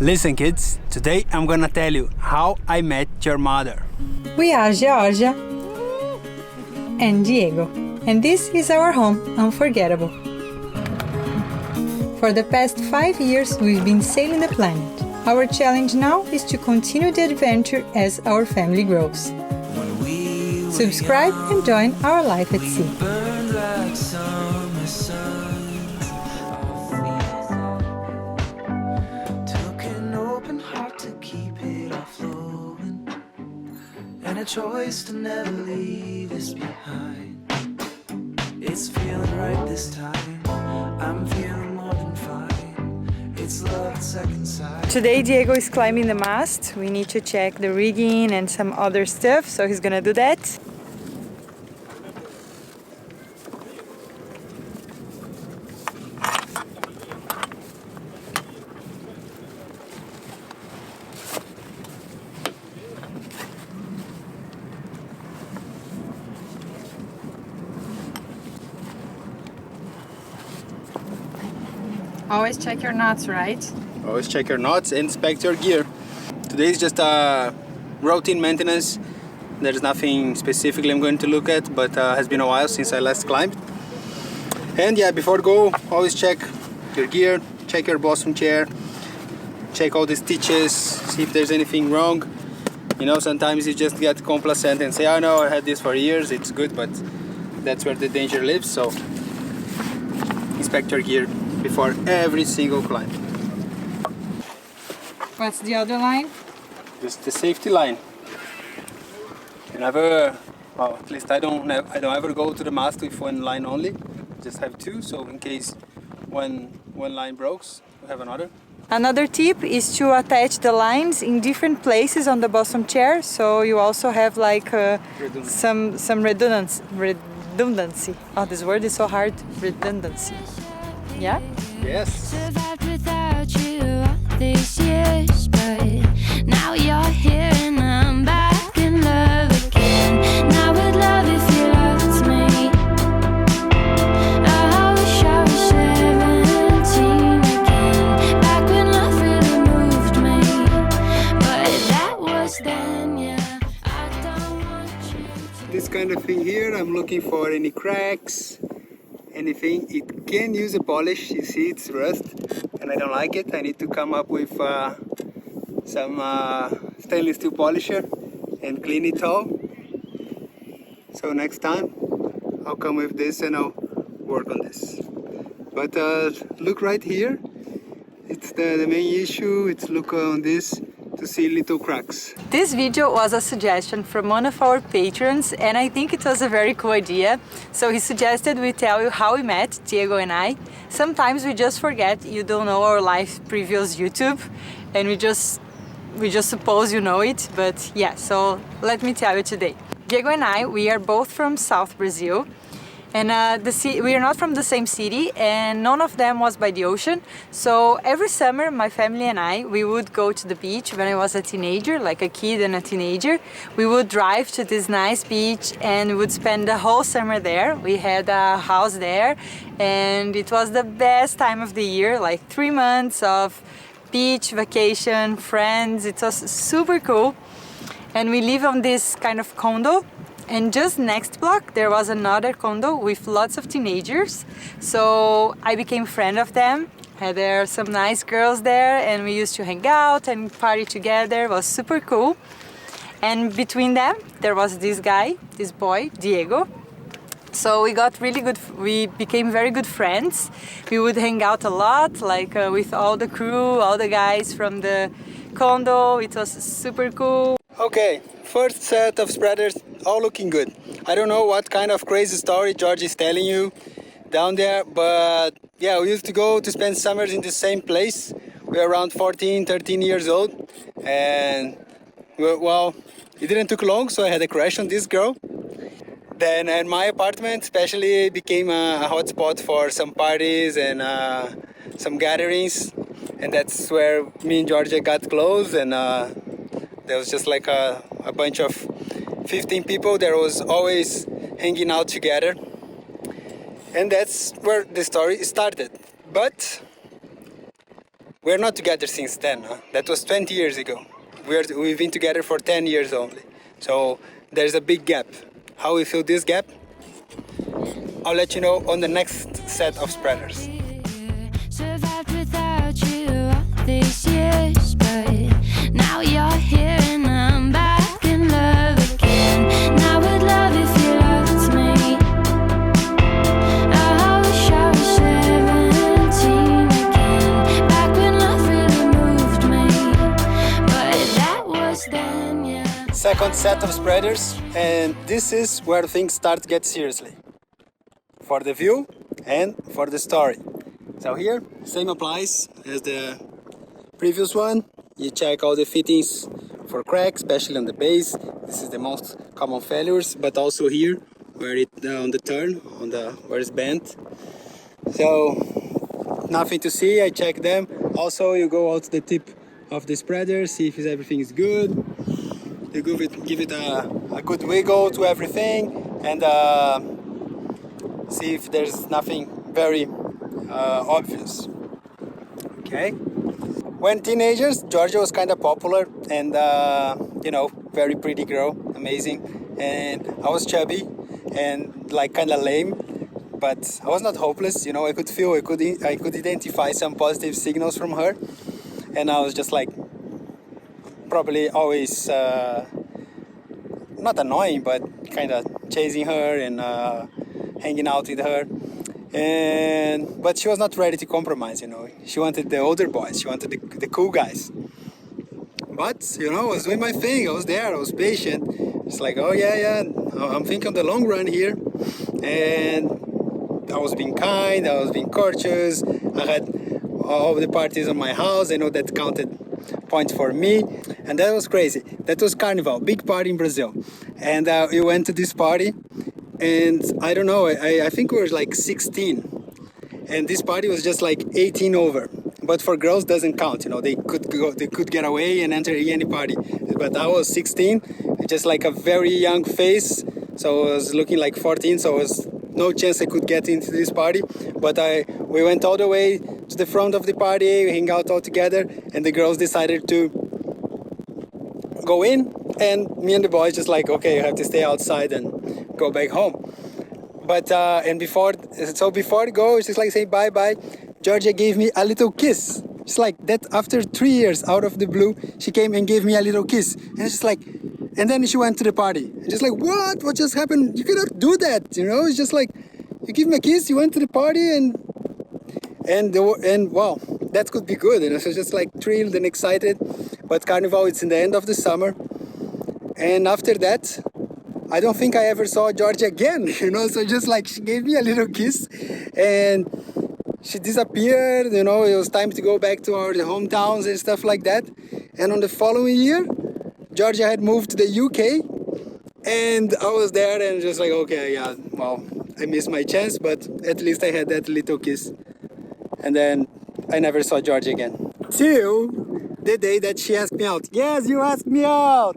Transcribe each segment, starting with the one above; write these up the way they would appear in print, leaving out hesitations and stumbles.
Listen kids, today I'm gonna tell you how I met your mother. We are Georgia and Diego, and this is our home, Unforgettable. For the past 5 years, we've been sailing the planet. Our challenge now is to continue the adventure as our family grows. Subscribe and join our life at sea. And a choice to never leave us behind. It's feeling right this time. I'm feeling more than fine. It's love at second sight. Today Diego is climbing the mast. We need to check the rigging and some other stuff, so he's gonna do that. Always check your knots, right? Always check your knots and inspect your gear. Today is just a routine maintenance. There's nothing specifically I'm going to look at, but has been a while since I last climbed. And yeah, before go, always check your gear, check your bosun chair, check all the stitches, see if there's anything wrong. You know, sometimes you just get complacent and say, oh no, I had this for years, it's good, but that's where the danger lives. So inspect your gear before every single climb. What's the other line? This is the safety line. You never, well, at least I don't ever go to the mast with one line only. Just have two, so in case one line breaks, we have another. Another tip is to attach the lines in different places on the bosun chair, so you also have like some redundancy. Oh, this word is so hard. Redundancy. Yeah? Yes. Survived without you all these years, but now you're here and I'm back in love again. Now I'd love if you loved me. I wish I was 17 again, back when love really moved me. But that was then, yeah. I don't want you to. This kind of thing here, I'm looking for any cracks, anything. It can use a polish. You see it's rust and I don't like it. I need to come up with some stainless steel polisher and clean it all. So next time I'll come with this and I'll work on this. But look right here, it's the main issue. It's look on this to see little cracks. This video was a suggestion from one of our patrons, and I think it was a very cool idea. So he suggested we tell you how we met, Diego and I. Sometimes we just forget, you don't know our life previous YouTube, and we just suppose you know it, but yeah, so let me tell you today. Diego and I, we are both from South Brazil. And we are not from the same city, and none of them was by the ocean. So every summer, my family and I, we would go to the beach when I was a teenager, like a kid and a teenager. We would drive to this nice beach and we would spend the whole summer there. We had a house there and it was the best time of the year, like 3 months of beach, vacation, friends. It was super cool. And we live on this kind of condo. And just next block there was another condo with lots of teenagers, so I became friend of them. There are some nice girls there and we used to hang out and party together. It was super cool. And between them there was this guy, this boy, Diego. So we became very good friends. We would hang out a lot, like with all the crew, all the guys from the condo. It was super cool. Okay, first set of spreaders, all looking good. I don't know what kind of crazy story George is telling you down there, but yeah, we used to go to spend summers in the same place. We were around 14, 13 years old, and well, it didn't take long, so I had a crush on this girl. Then and my apartment especially became a hotspot for some parties and some gatherings, and that's where me and Georgia got close. And there was just like a bunch of 15 people that was always hanging out together, and that's where the story started. But We're not together since then. Huh? That was 20 years ago. We've been together for 10 years only. So there's a big gap. How we fill this gap? I'll let you know on the next set of spreaders. Survived without you all these years, but now you're here and I'm back in love again. Now I'd love if you loved me. I wish I was 17 again, back when love really moved me, but that was then, yeah. Second set of spreaders, and this is where things start to get seriously. For the view and for the story. So here, same applies as the previous one. You check all the fittings for cracks, especially on the base. This is the most common failures, but also here, where it on the turn, where it's bent. So nothing to see. I check them. Also, you go out to the tip of the spreader, see if everything is good. You give it a good wiggle to everything, and see if there's nothing very obvious. Okay. When teenagers, Georgia was kind of popular and very pretty girl, amazing. And I was chubby and like kind of lame, but I was not hopeless. I could feel, I could identify some positive signals from her, and I was just like probably always not annoying, but kind of chasing her and hanging out with her, but she was not ready to compromise. She wanted the older boys, she wanted the cool guys. But I was doing my thing. I was there, I was patient. It's like, oh yeah, I'm thinking of the long run here, and I was being kind, I was being courteous. I had all the parties on my house. I know that counted points for me, and that was crazy. That was Carnival, big party in Brazil, and we went to this party. And I don't know, I think we were like 16, and this party was just like 18 over. But for girls doesn't count, they could get away and enter any party. But I was 16, just like a very young face, so I was looking like 14, so there was no chance I could get into this party. But we went all the way to the front of the party, we hang out all together, and the girls decided to go in, and me and the boys just like, okay, you have to stay outside and go back home. But before to go, it's just like say bye. Georgia gave me a little kiss. It's like that. After 3 years, out of the blue, she came and gave me a little kiss, and it's just like, and then she went to the party. Just like, what just happened? You cannot do that, It's just like, you give me a kiss, you went to the party, and wow, that could be good. So just like thrilled and excited. But Carnival, it's in the end of the summer, and after that, I don't think I ever saw Georgia again, So just like she gave me a little kiss, and she disappeared. It was time to go back to our hometowns and stuff like that. And on the following year, Georgia had moved to the UK, and I was there, and just like, okay, yeah, well, I missed my chance, but at least I had that little kiss. And then I never saw Georgia again. Till the day that she asked me out. Yes, you asked me out!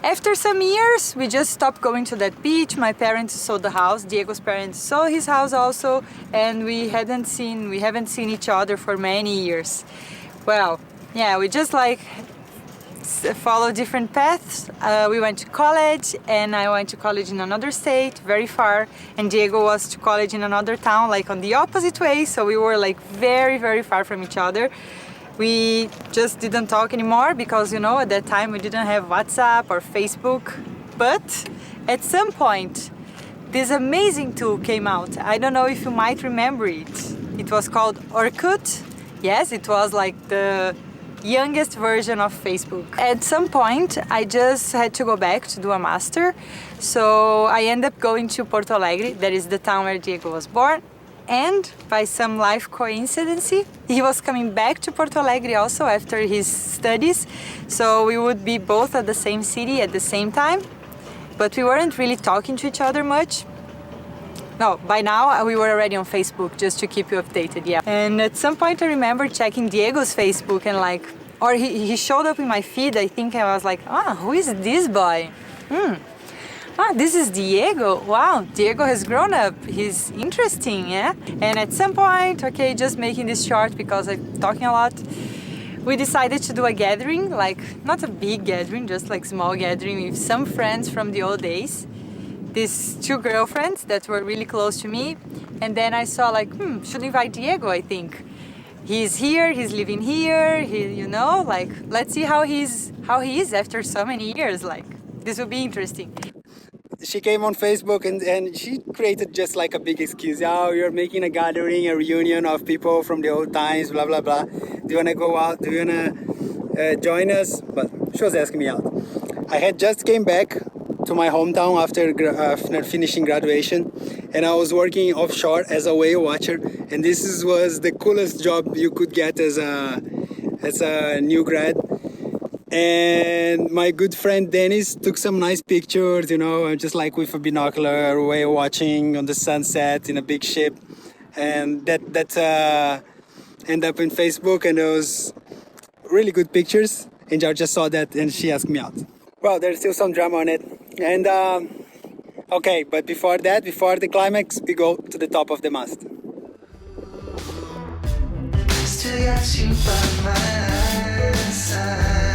After some years, we just stopped going to that beach. My parents sold the house, Diego's parents sold his house also, and we haven't seen each other for many years. Well, yeah, we just like follow different paths. We went to college, and I went to college in another state, very far, and Diego was to college in another town, like on the opposite way, so we were like very, very far from each other. We just didn't talk anymore because, at that time we didn't have WhatsApp or Facebook. But at some point, this amazing tool came out. I don't know if you might remember it. It was called Orkut. Yes, it was like the youngest version of Facebook. At some point, I just had to go back to do a master. So I ended up going to Porto Alegre, that is the town where Diego was born. And by some life coincidence, he was coming back to Porto Alegre also after his studies. So we would be both at the same city at the same time. But we weren't really talking to each other much. No, by now we were already on Facebook, just to keep you updated, yeah. And at some point I remember checking Diego's Facebook and or he showed up in my feed. I think I was like, who is this boy? This is Diego. Wow, Diego has grown up. He's interesting, yeah? And at some point, okay, just making this short because I'm talking a lot, we decided to do a gathering, like not a big gathering, just like small gathering with some friends from the old days. These two girlfriends that were really close to me, and then I saw like, should invite Diego, I think. He's here, he's living here, you know, like, let's see how he is after so many years, like, this will be interesting. She came on Facebook and she created just like a big excuse. Oh, you're making a gathering, a reunion of people from the old times, blah, blah, blah. Do you want to go out? Do you want to join us? But she was asking me out. I had just came back to my hometown after finishing graduation, and I was working offshore as a whale watcher, and this was the coolest job you could get as a new grad. And my good friend Dennis took some nice pictures, you know, just like with a binocular, whale watching on the sunset in a big ship, and that ended up in Facebook, and it was really good pictures. And Georgia saw that, and she asked me out. Well, there's still some drama on it, and okay, but before the climax, we go to the top of the mast. Still got you by my side.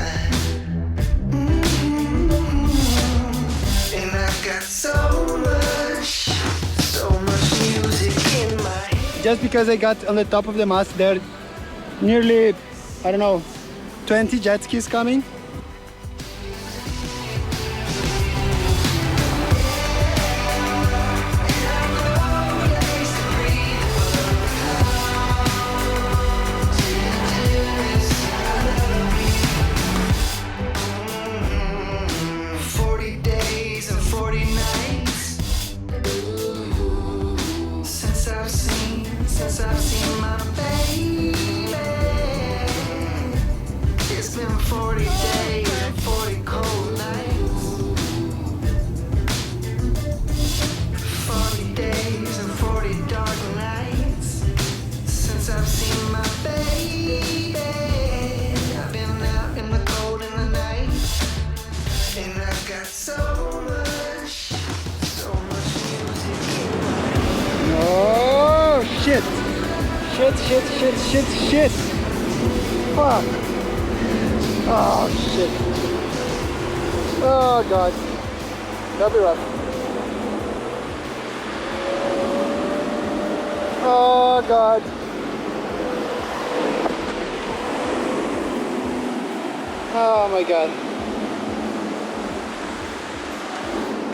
And I've got so much music in my head. Just because I got on the top of the mast, there are nearly, I don't know, 20 jet skis coming. Since I've seen my baby, it's been 40 days and 40 cold nights. 40 days and 40 dark nights since I've seen my baby. I've been out in the cold in the night, and I've got so much music in my Oh shit! Shit! Fuck! Oh shit! Oh god! That'll be rough. Oh god! Oh my god!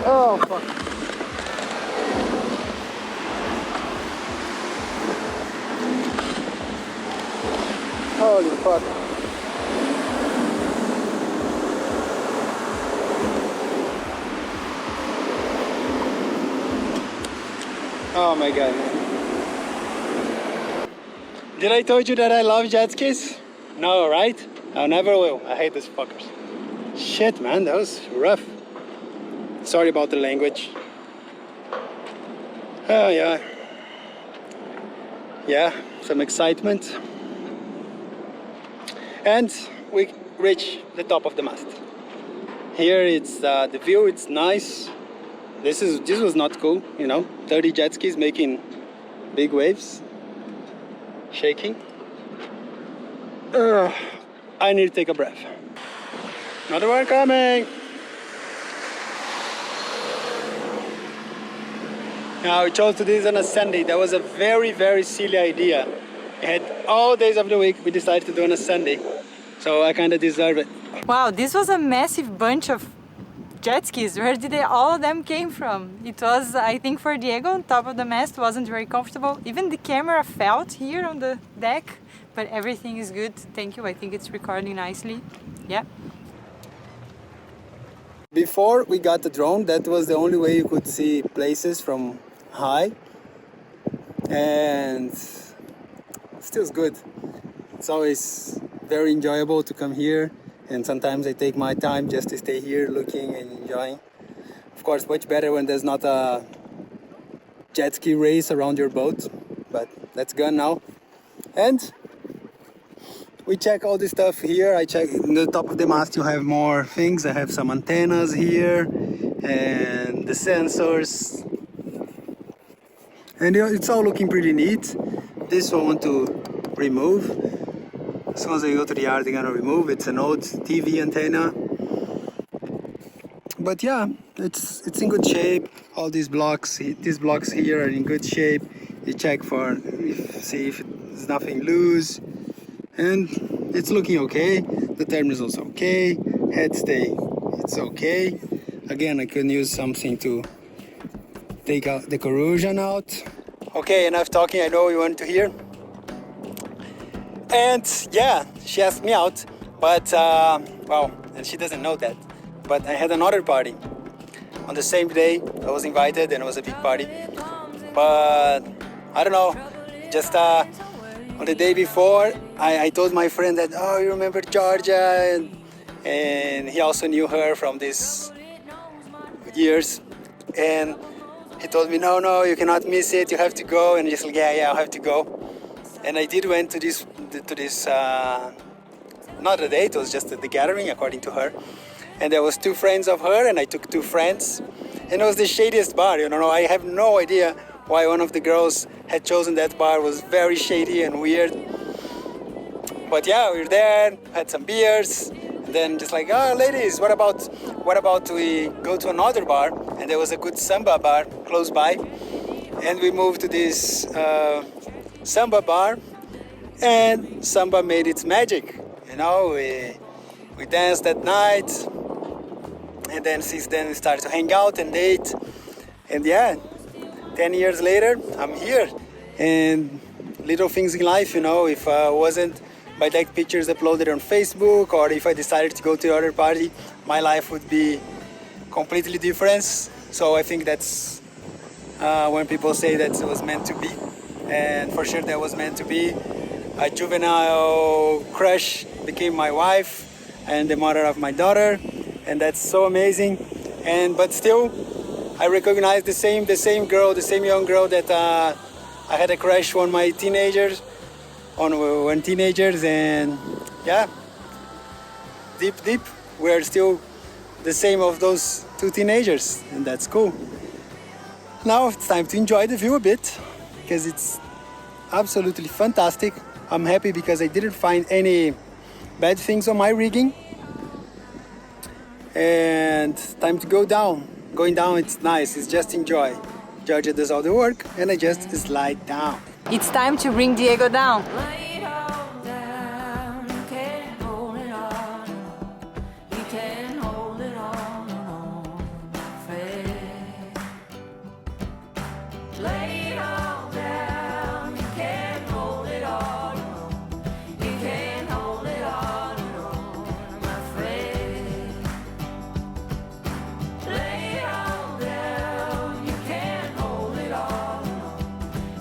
Oh fuck! Holy fuck. Oh my god, man. Did I told you that I love jet skis? No, right? I never will. I hate these fuckers. Shit, man, that was rough. Sorry about the language. Oh yeah. Yeah, some excitement. And we reach the top of the mast. Here it's the view, it's nice. This was not cool, you know, 30 jet skis making big waves, shaking. I need to take a breath. Another one coming. Now we chose to do this on a Sunday. That was a very, very silly idea. We had all days of the week. We decided to do on a Sunday. So I kind of deserve it. Wow, this was a massive bunch of jet skis. Where did all of them came from? It was, I think, for Diego on top of the mast, wasn't very comfortable. Even the camera felt here on the deck, but everything is good. Thank you. I think it's recording nicely. Yeah. Before we got the drone, that was the only way you could see places from high, and still is good. It's always very enjoyable to come here, and sometimes I take my time just to stay here looking and enjoying. Of course, much better when there's not a jet ski race around your boat, but that's gone now. And we check all this stuff here. I check in the top of the mast, you have more things. I have some antennas here and the sensors, and it's all looking pretty neat. This one I want to remove. As soon as I go to the yard, they're gonna remove. It's an old TV antenna. But yeah, it's in good shape. All these blocks here are in good shape. You check for see if there's nothing loose, and it's looking okay. The terminal's okay. Head stay, it's okay. Again, I could use something to take out the corrosion out. Okay, enough talking. I know you want to hear. And yeah, she asked me out, but well, and she doesn't know that. But I had another party on the same day. I was invited, and it was a big party. But I don't know, just on the day before, I told my friend that, oh, you remember Georgia, and he also knew her from these years, and he told me, no, you cannot miss it. You have to go, and just like, yeah, I'll have to go. And I did went to this not a date, it was just the gathering, according to her. And there was 2 friends of her, and I took 2 friends. And it was the shadiest bar, you know. I have no idea why one of the girls had chosen that bar. It was very shady and weird. But yeah, we were there, had some beers, and then just like, oh, ladies, what about we go to another bar? And there was a good samba bar close by. And we moved to this samba bar, and samba made its magic. You know, we danced that night, and then since then we started to hang out and date. And yeah, 10 years later, I'm here. And little things in life, you know, if I wasn't by like pictures uploaded on Facebook, or if I decided to go to the other party, my life would be completely different. So I think that's when people say that it was meant to be. And for sure that was meant to be. A juvenile crush became my wife and the mother of my daughter, and that's so amazing. But still, I recognize the same young girl that I had a crush on when teenagers, and yeah, deep, we're still the same of those 2 teenagers, and that's cool. Now it's time to enjoy the view a bit, because it's absolutely fantastic. I'm happy because I didn't find any bad things on my rigging. And time to go down. Going down, it's nice, it's just enjoy. Georgia does all the work, and I just slide down. It's time to bring Diego down. Lay it all down, you can't hold it all, you can't hold it all, Fred. Lay it all down, you can't hold it all, you can't hold it all, my friend. Lay it all down, you can't hold it all,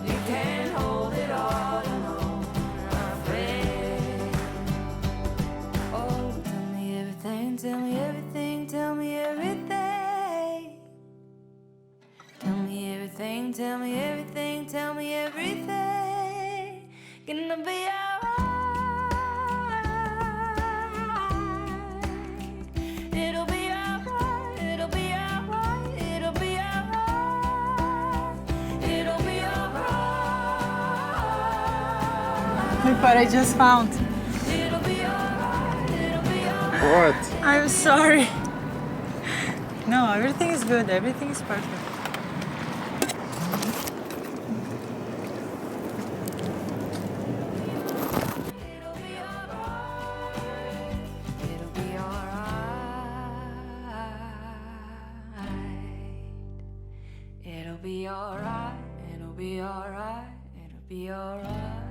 you can't hold it all, my friend. Oh, tell me everything, tell me everything, tell me everything. Tell me everything, tell me everything, tell me everything. Gonna be alright. It'll be alright, it'll be alright, it'll be alright, it'll be alright. Look what I just found. It'll be alright, it'll be alright. What? I'm sorry. No, everything is good. Everything is perfect. It'll be alright. It'll be alright. It'll be alright. It'll be alright. It'll be alright.